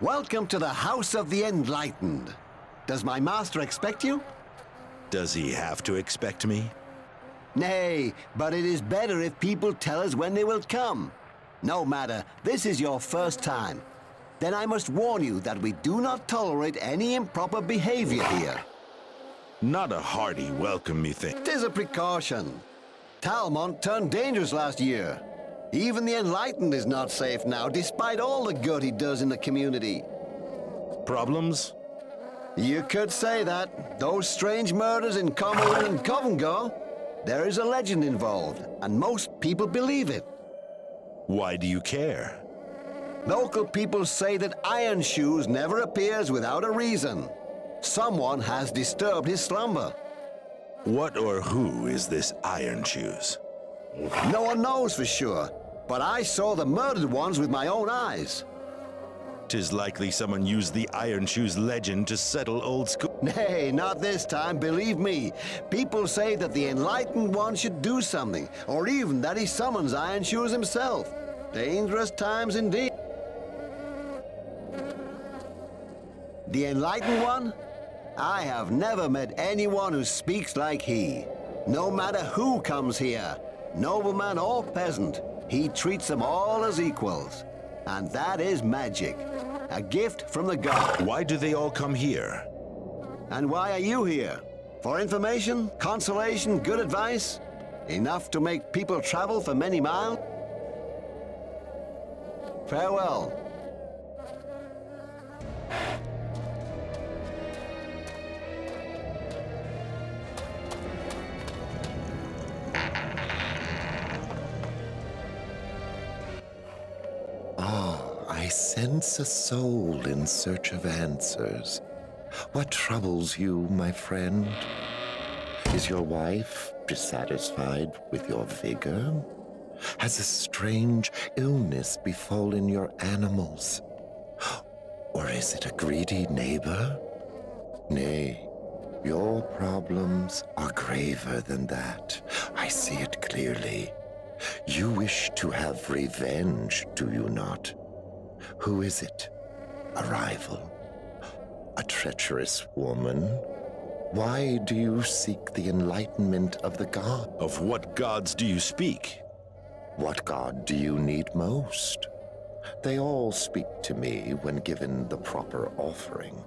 Welcome to the House of the Enlightened. Does my master expect you? Does he have to expect me? Nay, but it is better if people tell us when they will come. No matter, this is your first time. Then I must warn you that we do not tolerate any improper behavior here. Not a hearty welcome, methinks. 'Tis a precaution. Talmont turned dangerous last year. Even the Enlightened is not safe now, despite all the good he does in the community. Problems? You could say that. Those strange murders in Commerlin and Covengore, there is a legend involved, and most people believe it. Why do you care? Local people say that Iron Shoes never appears without a reason. Someone has disturbed his slumber. What or who is this Iron Shoes? No one knows for sure, but I saw the murdered ones with my own eyes. 'Tis likely someone used the Iron Shoes legend to settle old school. Nay, not this time, believe me. People say that the Enlightened One should do something, or even that he summons Iron Shoes himself. Dangerous times indeed. The Enlightened One? I have never met anyone who speaks like he. No matter who comes here, nobleman or peasant, he treats them all as equals. And that is magic. A gift from the god. Why do they all come here? And why are you here? For information, consolation, good advice? Enough to make people travel for many miles? Farewell. I sense a soul in search of answers. What troubles you, my friend? Is your wife dissatisfied with your vigor? Has a strange illness befallen your animals? Or is it a greedy neighbor? Nay, your problems are graver than that. I see it clearly. You wish to have revenge, do you not? Who is it? A rival? A treacherous woman? Why do you seek the enlightenment of the god? Of what gods do you speak? What god do you need most? They all speak to me when given the proper offering.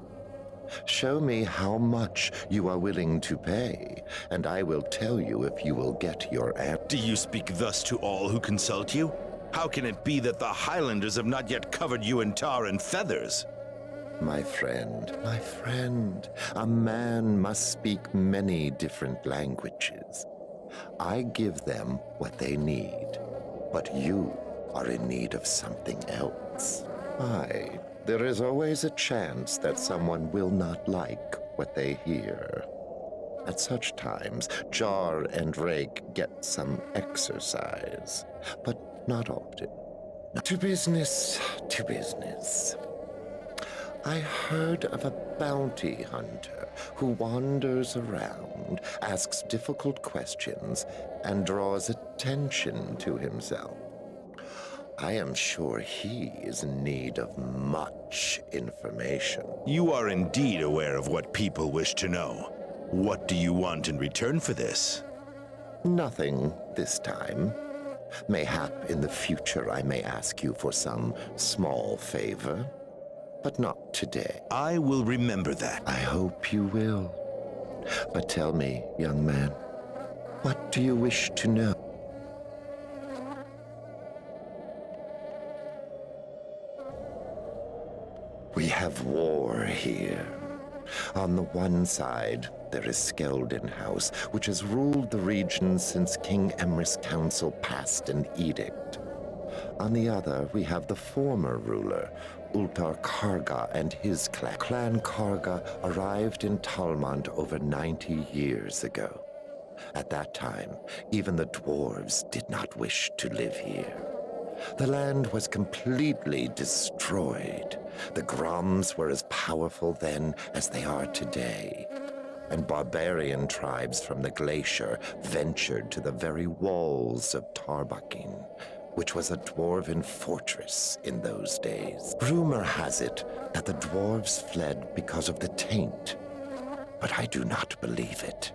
Show me how much you are willing to pay, and I will tell you if you will get your answer. Do you speak thus to all who consult you? How can it be that the Highlanders have not yet covered you in tar and feathers? My friend, a man must speak many different languages. I give them what they need, but you are in need of something else. Aye, there is always a chance that someone will not like what they hear. At such times, Jar and Rake get some exercise, but not often. To business, to business. I heard of a bounty hunter who wanders around, asks difficult questions, and draws attention to himself. I am sure he is in need of much information. You are indeed aware of what people wish to know. What do you want in return for this? Nothing this time. Mayhap in the future I may ask you for some small favor, but not today. I will remember that. I hope you will. But tell me, young man, what do you wish to know? We have war here. On the one side, there is Skeldon House, which has ruled the region since King Emrys' council passed an edict. On the other, we have the former ruler, Ultar Karga and his clan. Clan Karga arrived in Talmont over 90 years ago. At that time, even the dwarves did not wish to live here. The land was completely destroyed. The Groms were as powerful then as they are today, and barbarian tribes from the glacier ventured to the very walls of Tarbakin, which was a dwarven fortress in those days. Rumor has it that the dwarves fled because of the taint, but I do not believe it.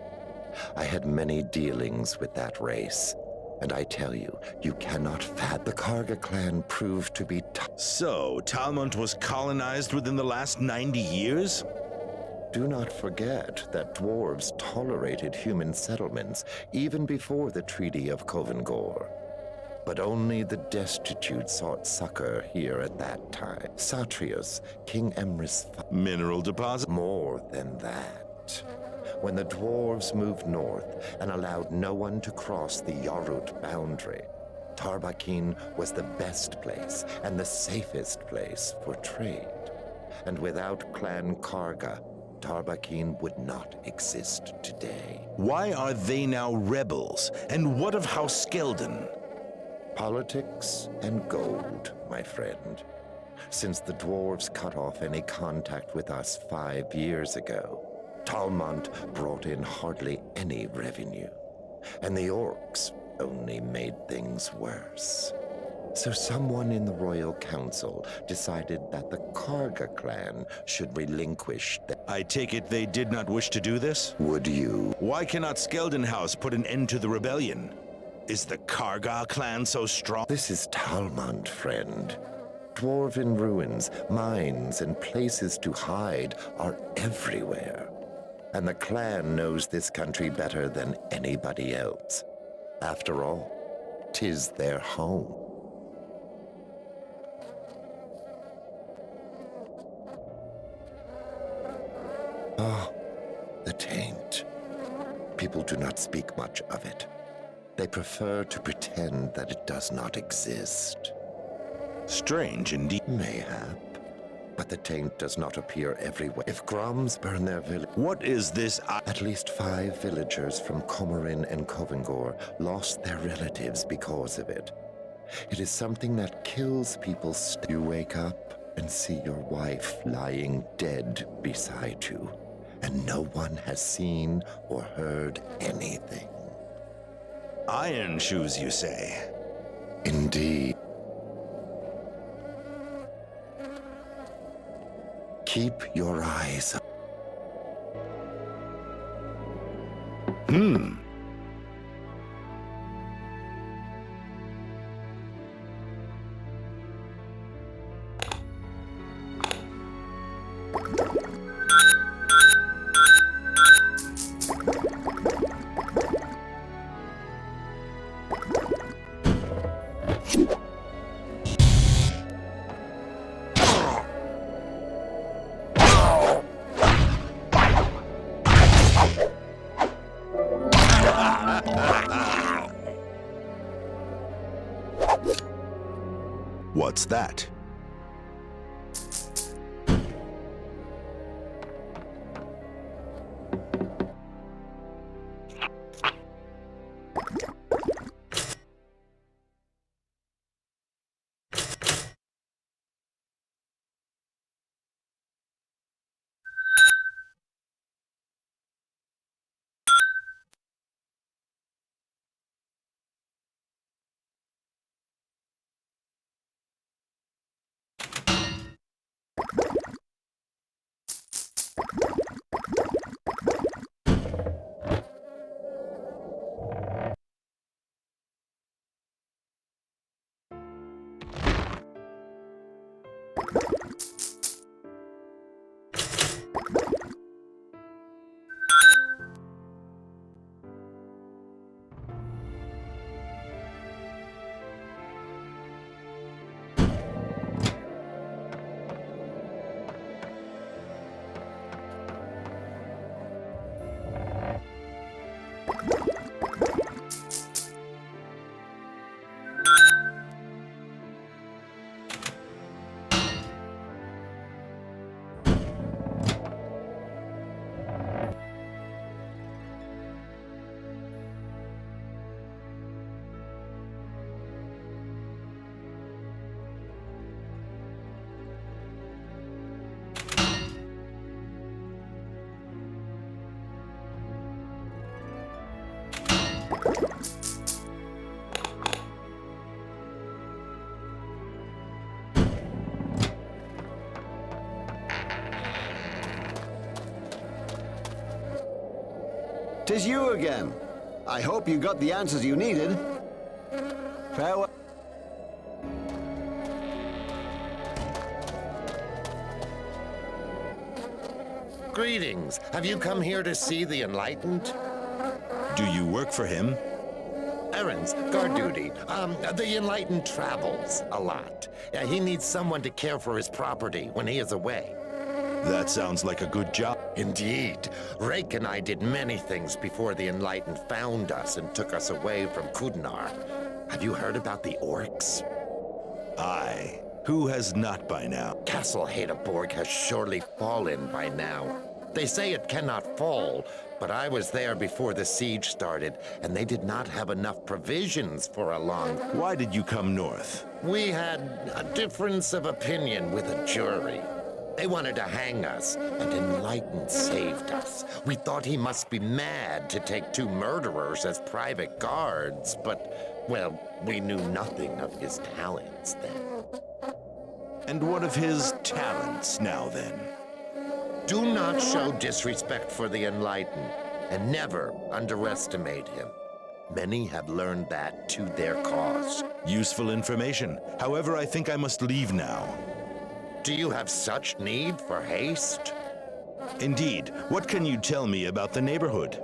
I had many dealings with that race, and I tell you, you cannot fathom. The Karga clan proved to be So, Talmont was colonized within the last 90 years? Do not forget that dwarves tolerated human settlements even before the Treaty of Kovengor. But only the destitute sought succor here at that time. Satrius, King Emrys. Mineral deposit? More than that. When the dwarves moved north and allowed no one to cross the Yarut boundary, Tarbakin was the best place and the safest place for trade. And without Clan Karga, Tarbakin would not exist today. Why are they now rebels? And what of House Skeldon? Politics and gold, my friend. Since the dwarves cut off any contact with us 5 years ago, Talmont brought in hardly any revenue, and the orcs only made things worse. So someone in the Royal Council decided that the Karga clan should relinquish the... I take it they did not wish to do this? Would you? Why cannot Skeldon House put an end to the rebellion? Is the Karga clan so strong? This is Talmont, friend. Dwarven ruins, mines, and places to hide are everywhere. And the clan knows this country better than anybody else. After all, 'tis their home. Ah, the taint. People do not speak much of it. They prefer to pretend that it does not exist. Strange indeed. Mayhap. But the taint does not appear everywhere. If Groms burn their village... What is this? At least 5 villagers from Comorin and Kovengor lost their relatives because of it. It is something that kills people. You wake up and see your wife lying dead beside you, and no one has seen or heard anything. Iron shoes, you say? Indeed. Keep your eyes up. What's that? 'Tis you again. I hope you got the answers you needed. Farewell. Greetings. Have you come here to see the Enlightened? Do you work for him? Errands, guard duty. The Enlightened travels a lot. He needs someone to care for his property when he is away. That sounds like a good job. Indeed. Rake and I did many things before the Enlightened found us and took us away from Kudenar. Have you heard about the orcs? Aye. Who has not by now? Castle Hadeborg has surely fallen by now. They say it cannot fall, but I was there before the siege started, and they did not have enough provisions for a long... Why did you come north? We had a difference of opinion with a jury. They wanted to hang us, and Enlightened saved us. We thought he must be mad to take 2 murderers as private guards, but, well, we knew nothing of his talents then. And what of his talents now then? Do not show disrespect for the Enlightened, and never underestimate him. Many have learned that to their cost. Useful information. However, I think I must leave now. Do you have such need for haste? Indeed. What can you tell me about the neighborhood?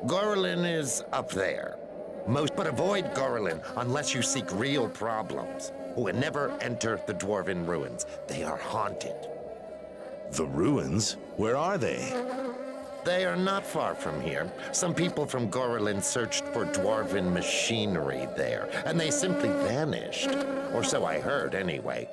Gorlin is up there. But avoid Gorlin unless you seek real problems. And never enter the Dwarven ruins. They are haunted. The ruins? Where are they? They are not far from here. Some people from Gorlin searched for Dwarven machinery there, and they simply vanished. Or so I heard, anyway.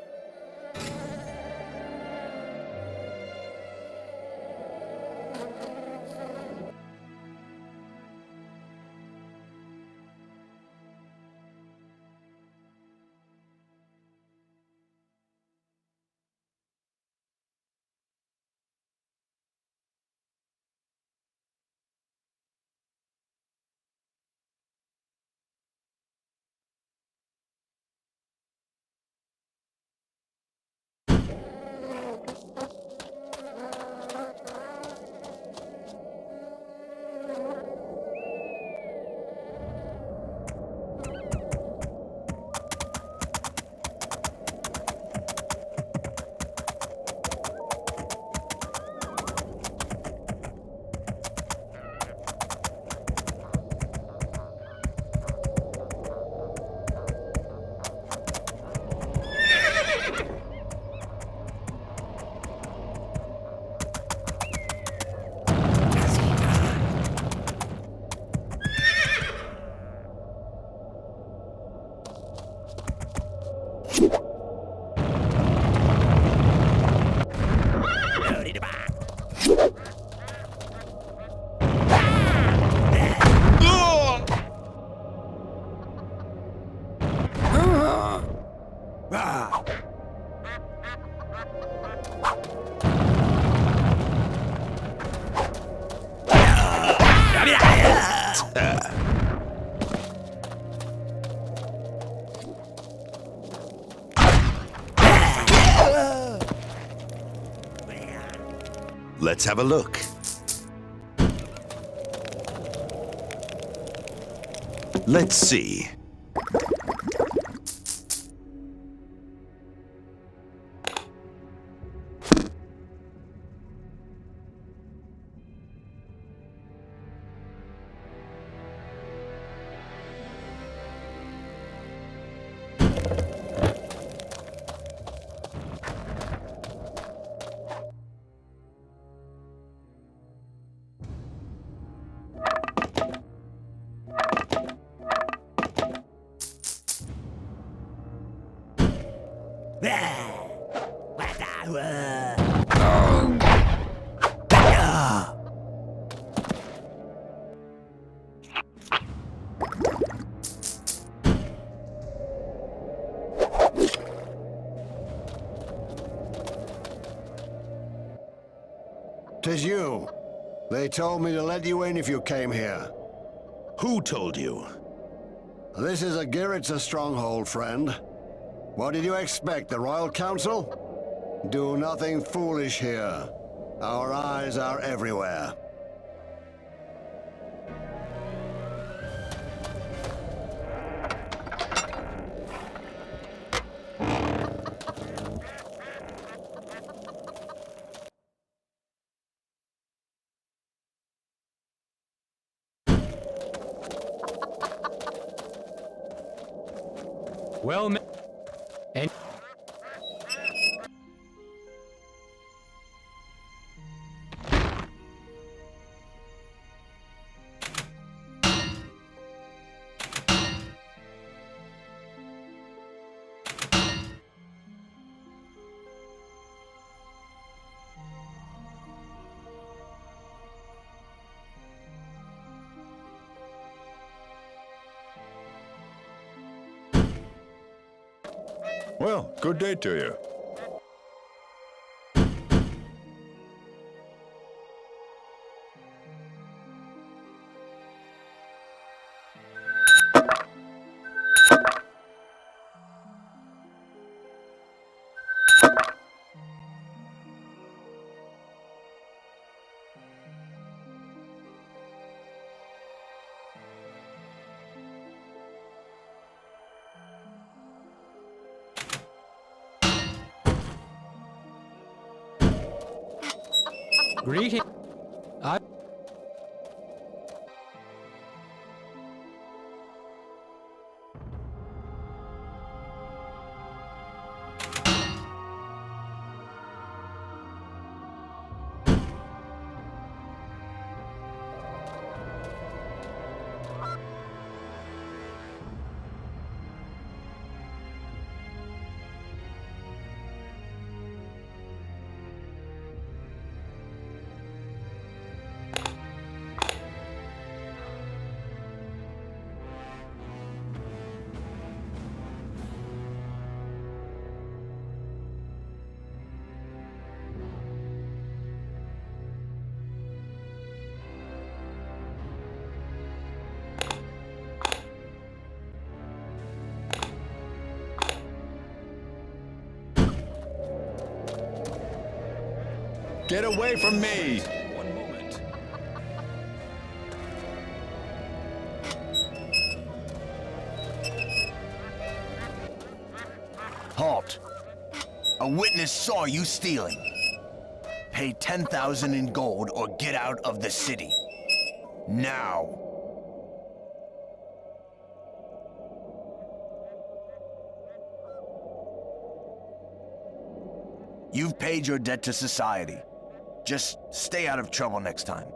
Let's have a look. Let's see. Tis you. They told me to let you in if you came here. Who told you? This is a Giritsa stronghold, friend. What did you expect, the Royal Council? Do nothing foolish here. Our eyes are everywhere. Well met. And Well, good day to you. greeting. I Get away from me! One moment. Halt. A witness saw you stealing. Pay 10,000 in gold or get out of the city. Now. You've paid your debt to society. Just stay out of trouble next time.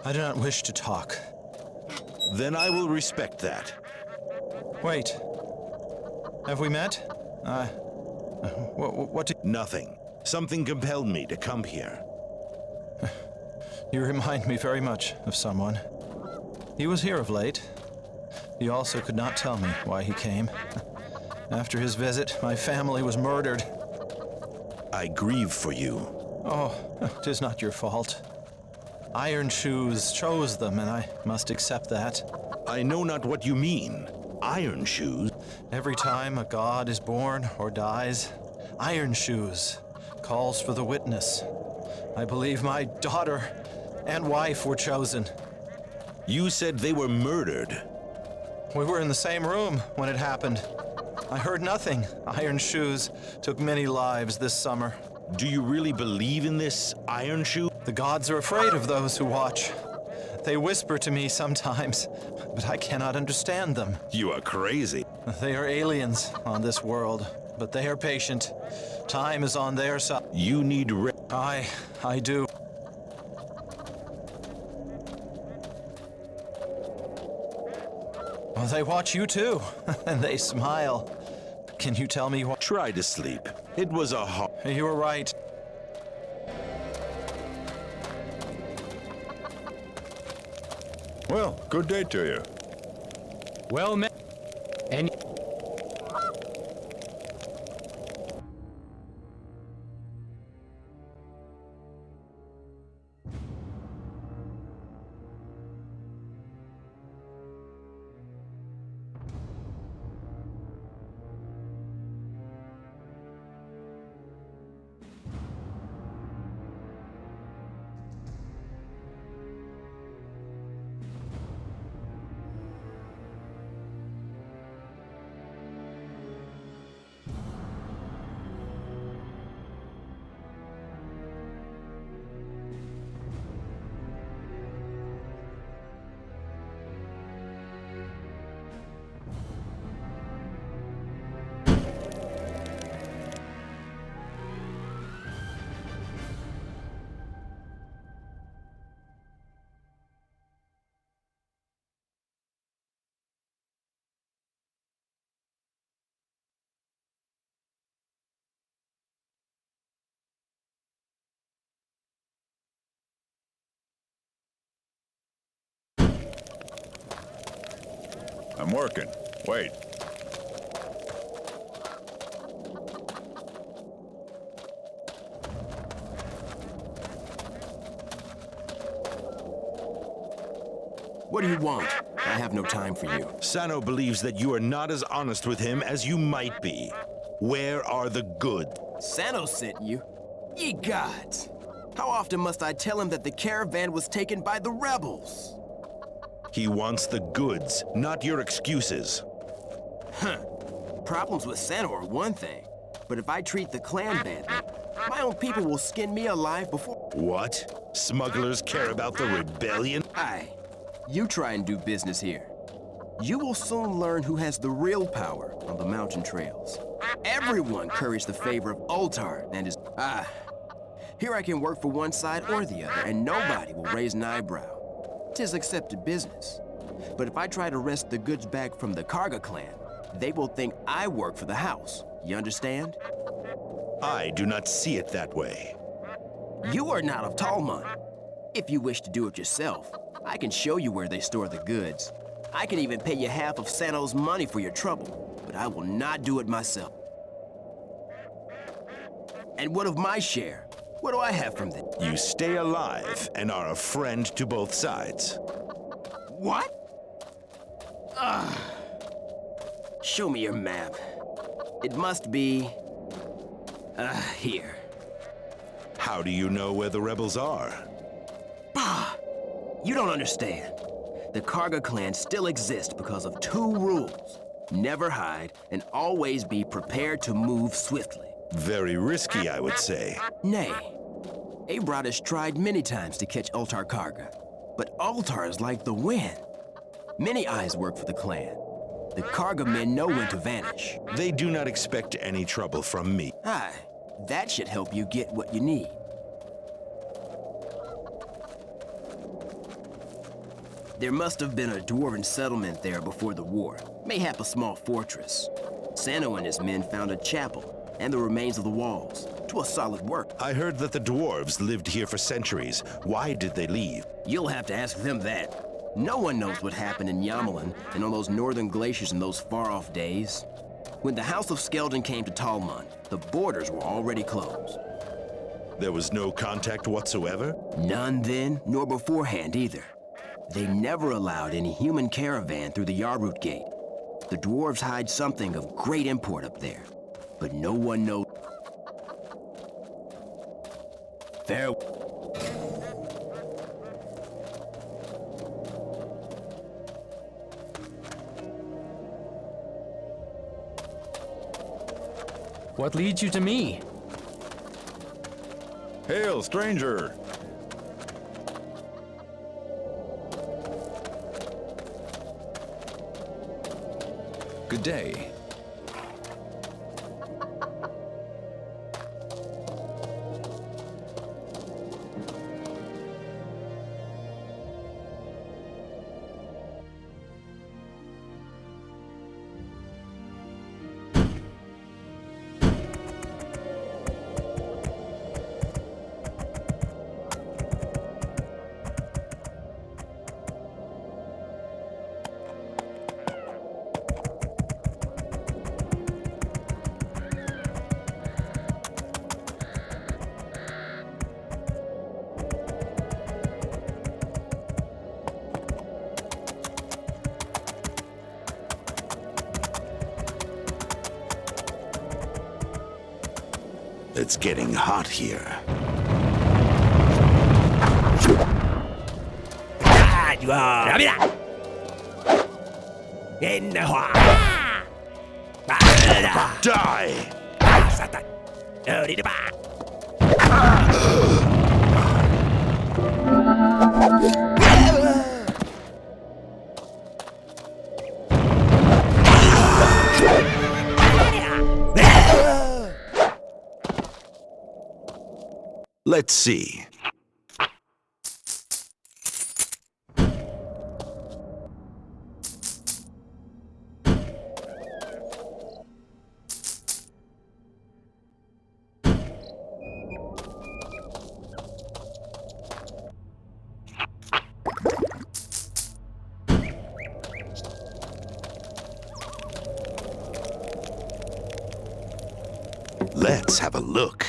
I do not wish to talk. Then I will respect that. Wait. Have we met? What do Nothing. Something compelled me to come here. you remind me very much of someone. He was here of late. He also could not tell me why he came. After his visit, my family was murdered. I grieve for you. Oh, 'tis not your fault. Iron Shoes chose them, and I must accept that. I know not what you mean. Iron Shoes? Every time a god is born or dies, Iron Shoes calls for the witness. I believe my daughter and wife were chosen. You said they were murdered. We were in the same room when it happened. I heard nothing. Iron Shoes took many lives this summer. Do you really believe in this Iron Shoe? The gods are afraid of those who watch. They whisper to me sometimes, but I cannot understand them. You are crazy. They are aliens on this world, but they are patient. Time is on their side. You need I do. Well, they watch you too, and they smile. Can you tell me what? Try to sleep. It was a hard... You were right. Well, good day to you. Well met. And I'm working. Wait. What do you want? I have no time for you. Sano believes that you are not as honest with him as you might be. Where are the goods? Sano sent you? Ye gods! How often must I tell him that the caravan was taken by the rebels? He wants the goods, not your excuses. Problems with Sano are one thing, but if I treat the clan badly, my own people will skin me alive before... What? Smugglers care about the rebellion? Aye. You try and do business here. You will soon learn who has the real power on the mountain trails. Everyone curries the favor of Ultar and his... Here I can work for one side or the other, and nobody will raise an eyebrow. 'Tis accepted business. But if I try to wrest the goods back from the Karga clan, they will think I work for the house. You understand? I do not see it that way. You are not of Talmud. If you wish to do it yourself, I can show you where they store the goods. I can even pay you half of Sano's money for your trouble, but I will not do it myself. And what of my share? What do I have from this? You stay alive and are a friend to both sides. What? Show me your map. It must be... here. How do you know where the rebels are? Bah! You don't understand. The Karga clan still exists because of two rules. Never hide, and always be prepared to move swiftly. Very risky, I would say. Nay. Abrad has tried many times to catch Ultar Karga, but Ultar is like the wind. Many eyes work for the clan. The Karga men know when to vanish. They do not expect any trouble from me. Aye, that should help you get what you need. There must have been a dwarven settlement there before the war, mayhap a small fortress. Sano and his men found a chapel and the remains of the walls. 'Twas solid work. I heard that the dwarves lived here for centuries. Why did they leave? You'll have to ask them that. No one knows what happened in Yamalan and on those northern glaciers in those far-off days. When the House of Skeldon came to Talmud, the borders were already closed. There was no contact whatsoever? None then, nor beforehand either. They never allowed any human caravan through the Yarroot Gate. The dwarves hide something of great import up there, but no one knows. Fair. what leads you to me? Hail, stranger! Good day. It's getting hot here. Die! Let's see. Let's have a look.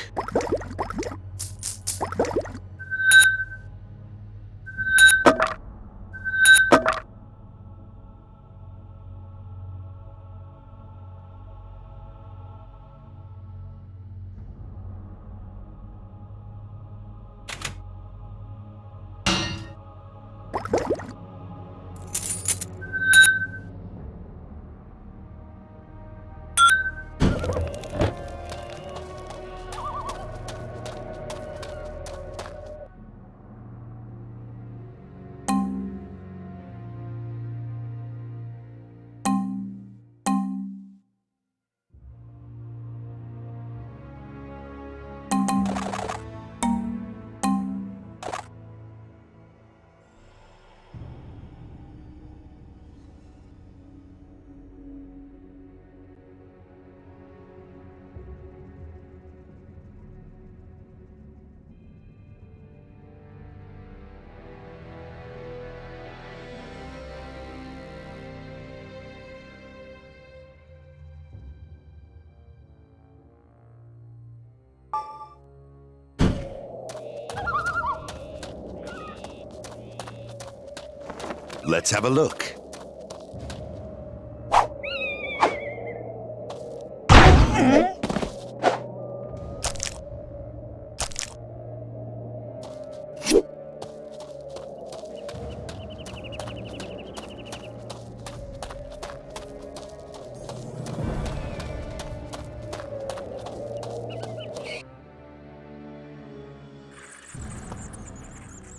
Let's have a look.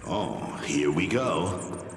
Oh, here we go.